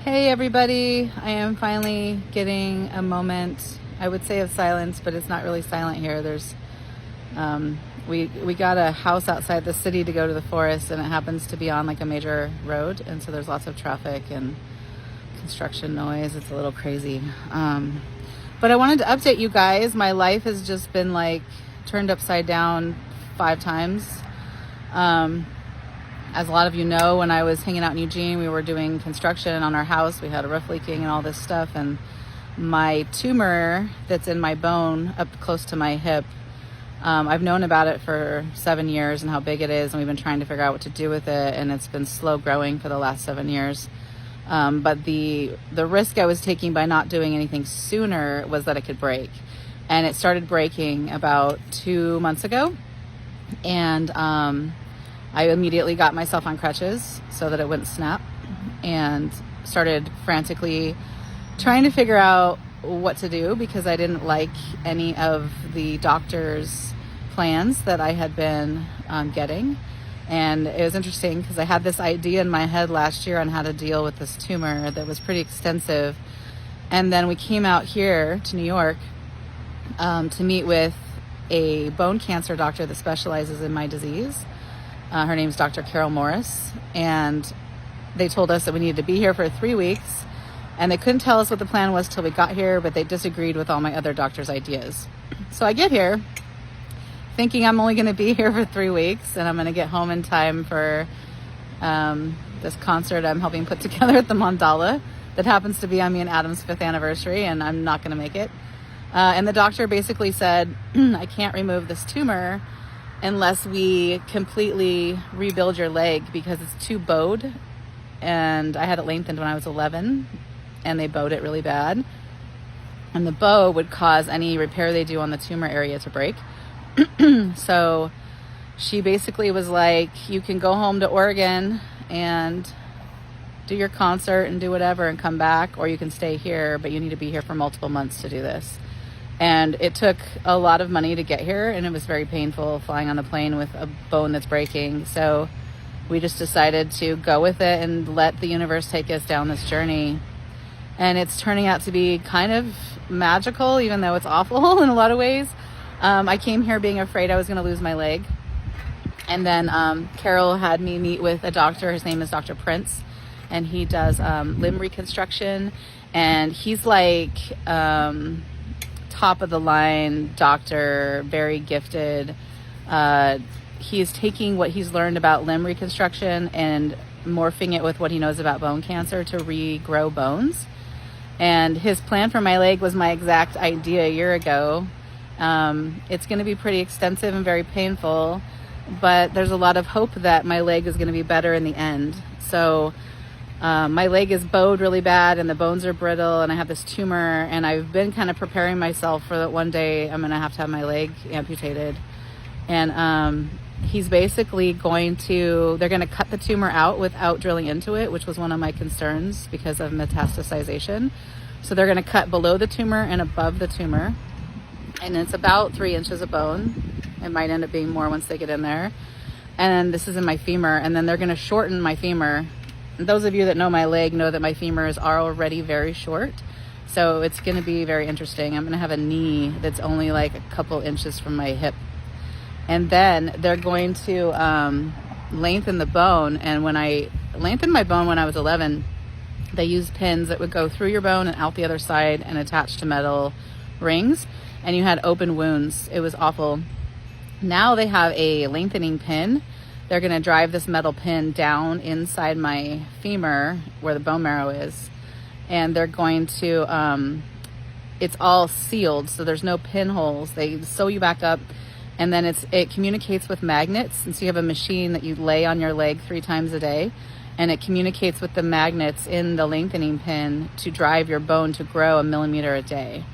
Hey everybody, I am finally getting a moment, I would say, of silence, but it's not really silent here. We got a house outside the city to go to the forest, and it happens to be on like a major road, and so there's lots of traffic and construction noise. It's a little crazy. But I wanted to update you guys. My life has just been like turned upside down 5 times. As a lot of you know, when I was hanging out in Eugene, we were doing construction on our house. We had a roof leaking and all this stuff. And my tumor that's in my bone up close to my hip, I've known about it for 7 years and how big it is. And we've been trying to figure out what to do with it. And it's been slow growing for the last 7 years. But the risk I was taking by not doing anything sooner was that it could break. And it started breaking about 2 months ago. And I immediately got myself on crutches so that it wouldn't snap, and started frantically trying to figure out what to do because I didn't like any of the doctor's plans that I had been getting. And it was interesting because I had this idea in my head last year on how to deal with this tumor that was pretty extensive. And then we came out here to New York to meet with a bone cancer doctor that specializes in my disease. Her name's Dr. Carol Morris, and they told us that we needed to be here for 3 weeks, and they couldn't tell us what the plan was till we got here, but they disagreed with all my other doctors' ideas. So I get here thinking I'm only going to be here for 3 weeks, and I'm going to get home in time for this concert I'm helping put together at the Mandala that happens to be on me and Adam's 5th anniversary, and I'm not going to make it. And the doctor basically said, I can't remove this tumor unless we completely rebuild your leg because it's too bowed. And I had it lengthened when I was 11, and they bowed it really bad. And the bow would cause any repair they do on the tumor area to break. So she basically was like, you can go home to Oregon and do your concert and do whatever and come back, or you can stay here, but you need to be here for multiple months to do this. And it took a lot of money to get here, and it was very painful flying on the plane with a bone that's breaking. So we just decided to go with it and let the universe take us down this journey. And it's turning out to be kind of magical, even though it's awful in a lot of ways. I came here being afraid I was going to lose my leg. And then Carol had me meet with a doctor. His name is Dr. Prince, and he does limb reconstruction. And he's like top of the line doctor, very gifted. He is taking what he's learned about limb reconstruction and morphing it with what he knows about bone cancer to regrow bones. And his plan for my leg was my exact idea a year ago. It's going to be pretty extensive and very painful, but there's a lot of hope that my leg is going to be better in the end. So my leg is bowed really bad, and the bones are brittle, and I have this tumor, and I've been kind of preparing myself for that one day I'm going to have my leg amputated. And he's basically they're going to cut the tumor out without drilling into it, which was one of my concerns because of metastasization. So they're going to cut below the tumor and above the tumor, and it's about 3 inches of bone. It might end up being more once they get in there. And this is in my femur, and then they're going to shorten my femur. Those of you that know my leg know that my femurs are already very short. So it's going to be very interesting. I'm going to have a knee that's only like a couple inches from my hip. And then they're going to lengthen the bone. And when I lengthened my bone when I was 11, they used pins that would go through your bone and out the other side and attach to metal rings. And you had open wounds. It was awful. Now they have a lengthening pin. They're going to drive this metal pin down inside my femur where the bone marrow is. And they're going to, it's all sealed, so there's no pinholes. They sew you back up, and then it communicates with magnets. And so you have a machine that you lay on your leg 3 times a day, and it communicates with the magnets in the lengthening pin to drive your bone to grow 1 millimeter a day.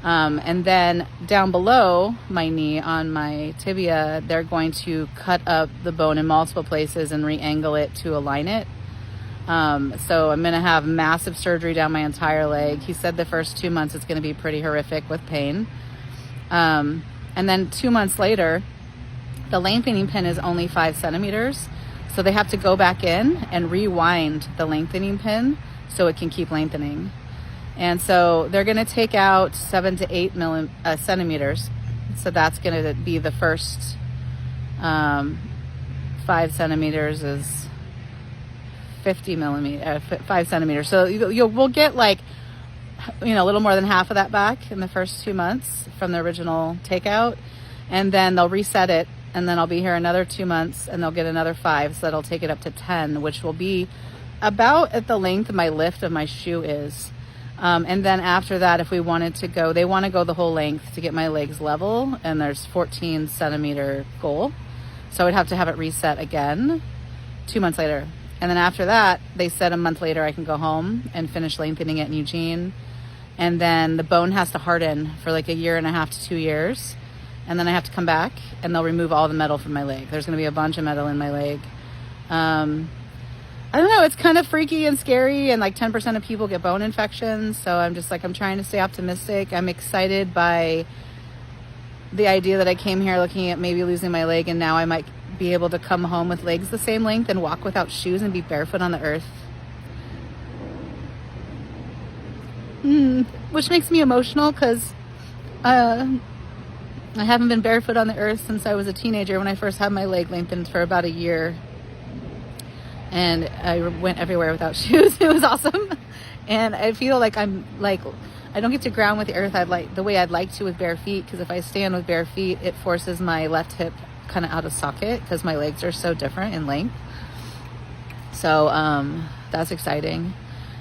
And then down below my knee on my tibia, they're going to cut up the bone in multiple places and re-angle it to align it. So I'm going to have massive surgery down my entire leg. He said the first 2 months it's going to be pretty horrific with pain. And then 2 months later, the lengthening pin is only 5 centimeters. So they have to go back in and rewind the lengthening pin so it can keep lengthening. And so they're going to take out 7 to 8 centimeters. So that's going to be the first 5 centimeters is 5 centimeters. So we'll get like, a little more than half of that back in the first 2 months from the original takeout. And then they'll reset it. And then I'll be here another 2 months and they'll get another 5. So that'll take it up to 10, which will be about at the length my lift of my shoe is. And then after that, if we wanted to go, they want to go the whole length to get my legs level. And there's 14 centimeter goal. So I would have to have it reset again 2 months later. And then after that, they said a month later I can go home and finish lengthening it in Eugene. And then the bone has to harden for like 1.5 to 2 years. And then I have to come back and they'll remove all the metal from my leg. There's going to be a bunch of metal in my leg. I don't know, it's kind of freaky and scary, and like 10% of people get bone infections. So I'm just like, I'm trying to stay optimistic. I'm excited by the idea that I came here looking at maybe losing my leg, and now I might be able to come home with legs the same length and walk without shoes and be barefoot on the earth. Which makes me emotional because I haven't been barefoot on the earth since I was a teenager when I first had my leg lengthened for about a year. And I went everywhere without shoes. It was awesome. And I feel like I don't get to ground with the earth the way I'd like to with bare feet, because if I stand with bare feet, it forces my left hip kind of out of socket because my legs are so different in length. So that's exciting.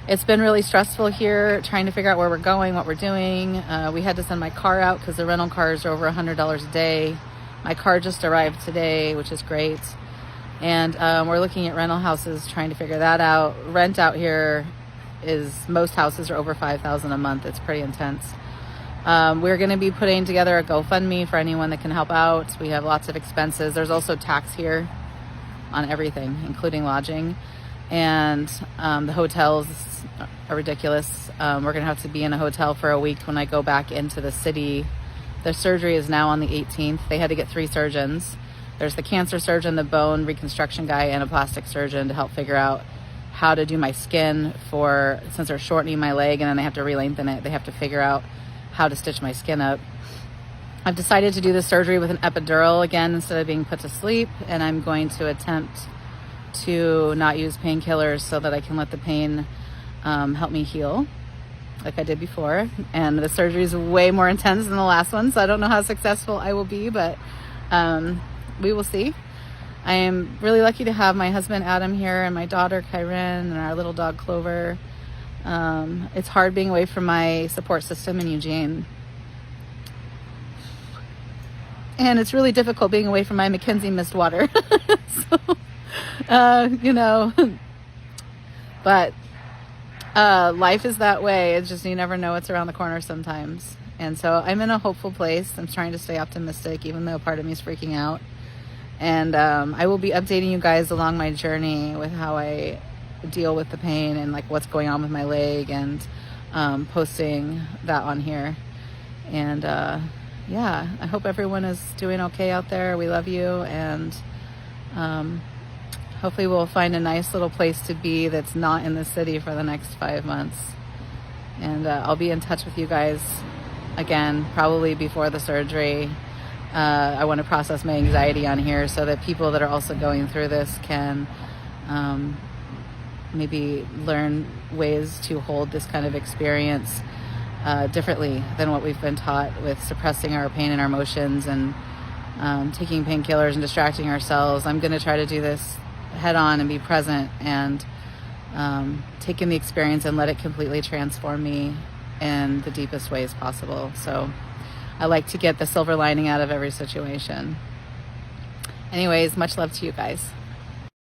It's been really stressful here trying to figure out where we're going, what we're doing. We had to send my car out because the rental cars are over $100 a day. My car just arrived today, which is great. And we're looking at rental houses, trying to figure that out. Rent out here most houses are over $5,000 a month. It's pretty intense. We're going to be putting together a GoFundMe for anyone that can help out. We have lots of expenses. There's also tax here on everything, including lodging. And the hotels are ridiculous. We're going to have to be in a hotel for a week when I go back into the city. The surgery is now on the 18th. They had to get 3 surgeons. There's the cancer surgeon, the bone reconstruction guy, and a plastic surgeon to help figure out how to do my skin since they're shortening my leg and then they have to re-lengthen it. They have to figure out how to stitch my skin up. I've decided to do the surgery with an epidural again instead of being put to sleep, and I'm going to attempt to not use painkillers so that I can let the pain help me heal like I did before. And the surgery is way more intense than the last one, so I don't know how successful I will be, but we will see. I am really lucky to have my husband Adam here and my daughter Kyren and our little dog Clover. It's hard being away from my support system in Eugene. And it's really difficult being away from my Mackenzie mist water. But life is that way. It's just, you never know what's around the corner sometimes. And so I'm in a hopeful place. I'm trying to stay optimistic, even though part of me is freaking out. And I will be updating you guys along my journey with how I deal with the pain and like what's going on with my leg, and posting that on here. And yeah, I hope everyone is doing okay out there. We love you, and hopefully we'll find a nice little place to be that's not in the city for the next 5 months. And I'll be in touch with you guys again, probably before the surgery. I want to process my anxiety on here so that people that are also going through this can maybe learn ways to hold this kind of experience differently than what we've been taught, with suppressing our pain and our emotions and taking painkillers and distracting ourselves. I'm going to try to do this head on and be present and take in the experience and let it completely transform me in the deepest ways possible. So I like to get the silver lining out of every situation. Anyways, much love to you guys.